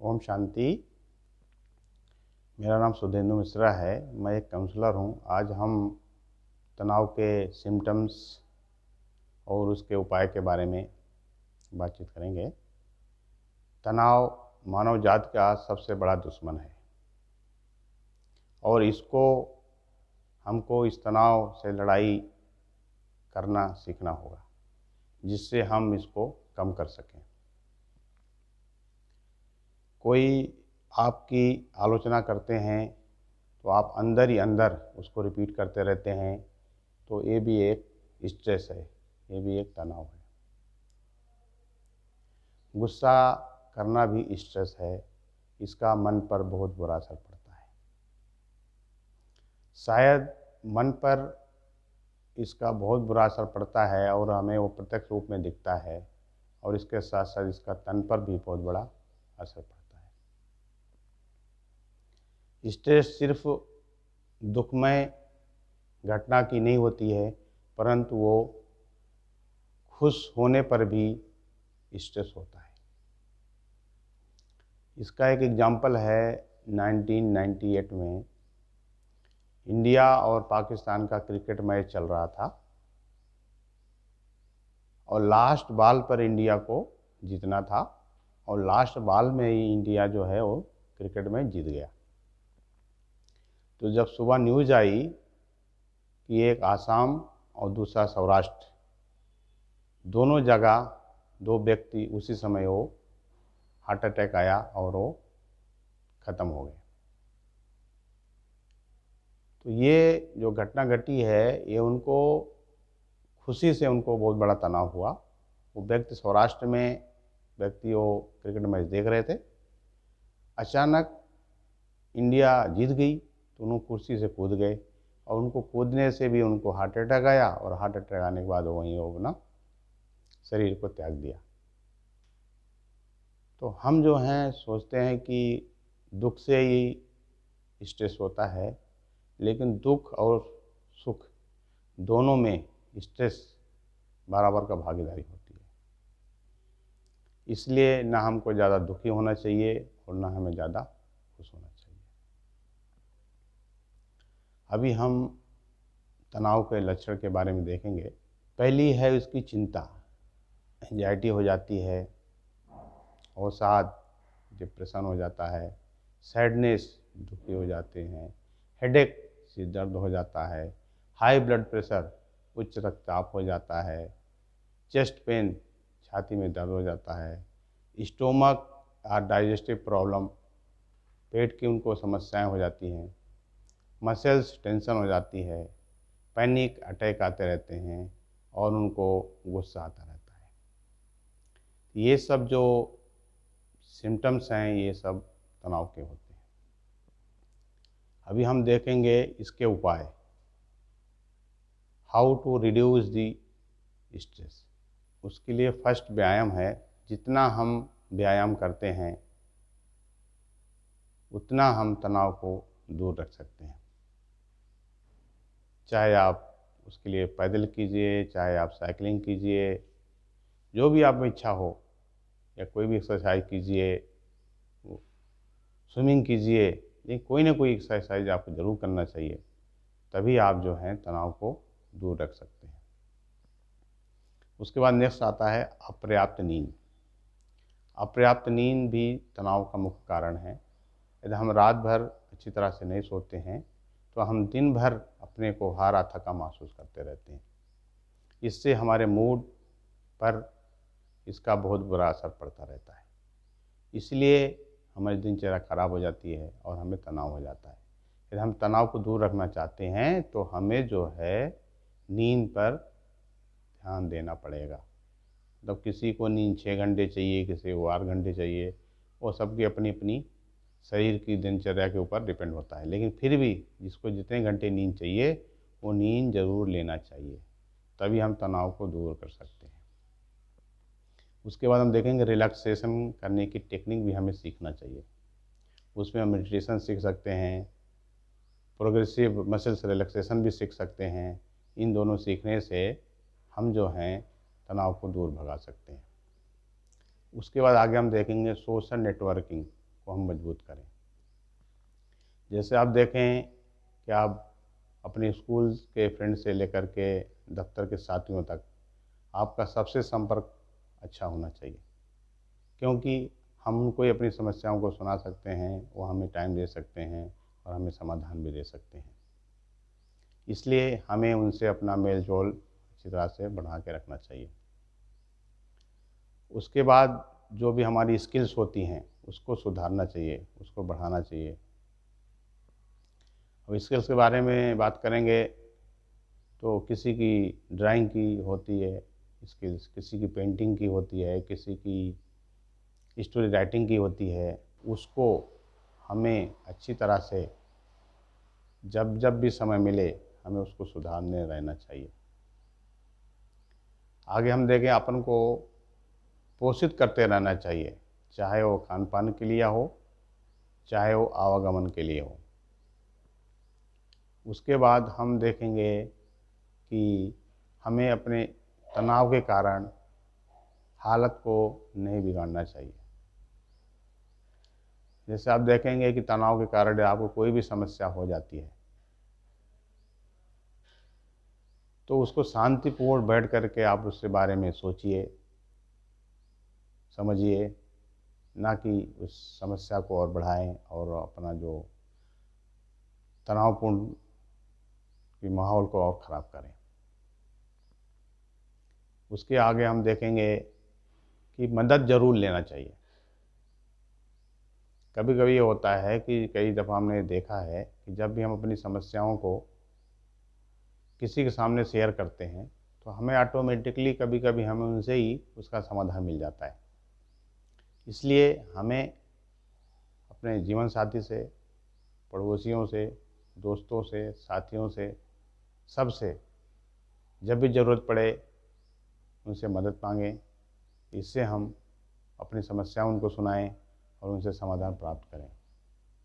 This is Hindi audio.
ओम शांति। मेरा नाम सुधेंदु मिश्रा है। मैं एक काउंसलर हूँ। आज हम तनाव के सिम्टम्स और उसके उपाय के बारे में बातचीत करेंगे। तनाव मानव जाति का सबसे बड़ा दुश्मन है और हमको इस तनाव से लड़ाई करना सीखना होगा, जिससे हम इसको कम कर सकें। कोई आपकी आलोचना करते हैं तो आप अंदर ही अंदर उसको रिपीट करते रहते हैं, तो ये भी एक स्ट्रेस है, ये भी एक तनाव है। गुस्सा करना भी स्ट्रेस है, इसका मन पर बहुत बुरा असर पड़ता है। शायद मन पर इसका बहुत बुरा असर पड़ता है और हमें वो प्रत्यक्ष रूप में दिखता है, और इसके साथ साथ इसका तन पर भी बहुत बड़ा असर पड़ता है। स्ट्रेस सिर्फ दुखमय घटना की नहीं होती है, परंतु वो खुश होने पर भी स्ट्रेस होता है। इसका एक एग्जाम्पल है 1998 में इंडिया और पाकिस्तान का क्रिकेट मैच चल रहा था और लास्ट बॉल पर इंडिया को जीतना था, और लास्ट बॉल में ही इंडिया जो है वो क्रिकेट मैच जीत गया। तो जब सुबह न्यूज़ आई कि एक आसाम और दूसरा सौराष्ट्र, दोनों जगह दो व्यक्ति उसी समय वो हार्ट अटैक आया और वो ख़त्म हो गए। तो ये जो घटना घटी है, ये उनको खुशी से उनको बहुत बड़ा तनाव हुआ। वो व्यक्ति सौराष्ट्र में व्यक्ति वो क्रिकेट मैच देख रहे थे, अचानक इंडिया जीत गई तो उन्होंने कुर्सी से कूद गए, और उनको कूदने से भी उनको हार्ट अटैक आया, और हार्ट अटैक आने के बाद वहीं वो अपना शरीर को त्याग दिया। तो हम जो हैं सोचते हैं कि दुख से ही स्ट्रेस होता है, लेकिन दुख और सुख दोनों में स्ट्रेस बराबर का भागीदारी होती है। इसलिए ना हमको ज़्यादा दुखी होना चाहिए और ना हमें ज़्यादा खुश होना चाहिए। अभी हम तनाव के लक्षण के बारे में देखेंगे। पहली है उसकी चिंता, एंजाइटी हो जाती है, और साथ डिप्रेशन हो जाता है, सैडनेस, दुखी हो जाते हैं, हेडेक, सिर दर्द हो जाता है, हाई ब्लड प्रेशर, उच्च रक्तचाप हो जाता है, चेस्ट पेन, छाती में दर्द हो जाता है, स्टोमक और डाइजेस्टिव प्रॉब्लम, पेट की उनको समस्याएं हो जाती हैं, मसल्स टेंशन हो जाती है, पैनिक अटैक आते रहते हैं, और उनको गुस्सा आता रहता है। ये सब जो सिम्टम्स हैं, ये सब तनाव के होते हैं। अभी हम देखेंगे इसके उपाय, how to reduce the stress. उसके लिए फर्स्ट व्यायाम है। जितना हम व्यायाम करते हैं उतना हम तनाव को दूर रख सकते हैं। चाहे आप उसके लिए पैदल कीजिए, चाहे आप साइकिलिंग कीजिए, जो भी आप में इच्छा हो, या कोई भी एक्सरसाइज कीजिए, स्विमिंग कीजिए, लेकिन कोई ना कोई एक्सरसाइज आपको ज़रूर करना चाहिए, तभी आप जो हैं तनाव को दूर रख सकते हैं। उसके बाद नेक्स्ट आता है अपर्याप्त नींद। अपर्याप्त नींद भी तनाव का मुख्य कारण है। यदि हम रात भर अच्छी तरह से नहीं सोते हैं तो हम दिन भर अपने को हारा थका महसूस करते रहते हैं। इससे हमारे मूड पर इसका बहुत बुरा असर पड़ता रहता है। इसलिए हमारी दिनचर्या खराब हो जाती है और हमें तनाव हो जाता है। यदि हम तनाव को दूर रखना चाहते हैं तो हमें जो है नींद पर ध्यान देना पड़ेगा। मतलब किसी को नींद 6 घंटे चाहिए, किसी को 8 घंटे चाहिए, वो सबकी अपनी अपनी शरीर की दिनचर्या के ऊपर डिपेंड होता है। लेकिन फिर भी जिसको जितने घंटे नींद चाहिए वो नींद ज़रूर लेना चाहिए, तभी हम तनाव को दूर कर सकते हैं। उसके बाद हम देखेंगे रिलैक्सेशन करने की टेक्निक भी हमें सीखना चाहिए। उसमें हम मेडिटेशन सीख सकते हैं, प्रोग्रेसिव मसल्स रिलैक्सेशन भी सीख सकते हैं। इन दोनों सीखने से हम जो हैं तनाव को दूर भगा सकते हैं। उसके बाद आगे हम देखेंगे सोशल नेटवर्किंग। को हम मजबूत करें। जैसे आप देखें कि आप अपने स्कूल के फ्रेंड से लेकर के दफ्तर के साथियों तक आपका सबसे संपर्क अच्छा होना चाहिए, क्योंकि हम उनको अपनी समस्याओं को सुना सकते हैं, वो हमें टाइम दे सकते हैं और हमें समाधान भी दे सकते हैं। इसलिए हमें उनसे अपना मेल जोल अच्छी तरह से बढ़ा के रखना चाहिए। उसके बाद जो भी हमारी स्किल्स होती हैं उसको सुधारना चाहिए, उसको बढ़ाना चाहिए। अब स्किल्स के बारे में बात करेंगे तो किसी की ड्राइंग की होती है स्किल्स, किसी की पेंटिंग की होती है, किसी की स्टोरी राइटिंग की होती है। उसको हमें अच्छी तरह से जब जब भी समय मिले हमें उसको सुधारने रहना चाहिए। आगे हम देखें, अपन को पोषित करते रहना चाहिए, चाहे वो खान पान के लिए हो, चाहे वो आवागमन के लिए हो। उसके बाद हम देखेंगे कि हमें अपने तनाव के कारण हालत को नहीं बिगाड़ना चाहिए। जैसे आप देखेंगे कि तनाव के कारण आपको कोई भी समस्या हो जाती है तो उसको शांतिपूर्ण बैठ करके आप उसके बारे में सोचिए, समझिए, ना कि उस समस्या को और बढ़ाएं और अपना जो तनावपूर्ण की माहौल को और ख़राब करें। उसके आगे हम देखेंगे कि मदद ज़रूर लेना चाहिए। कभी कभी ये होता है कि कई दफ़ा हमने देखा है कि जब भी हम अपनी समस्याओं को किसी के सामने शेयर करते हैं तो हमें ऑटोमेटिकली कभी कभी हमें उनसे ही उसका समाधान मिल जाता है। इसलिए हमें अपने जीवन साथी से, पड़ोसियों से, दोस्तों से, साथियों से, सबसे जब भी ज़रूरत पड़े उनसे मदद मांगें। इससे हम अपनी समस्याओं उनको सुनाएं और उनसे समाधान प्राप्त करें।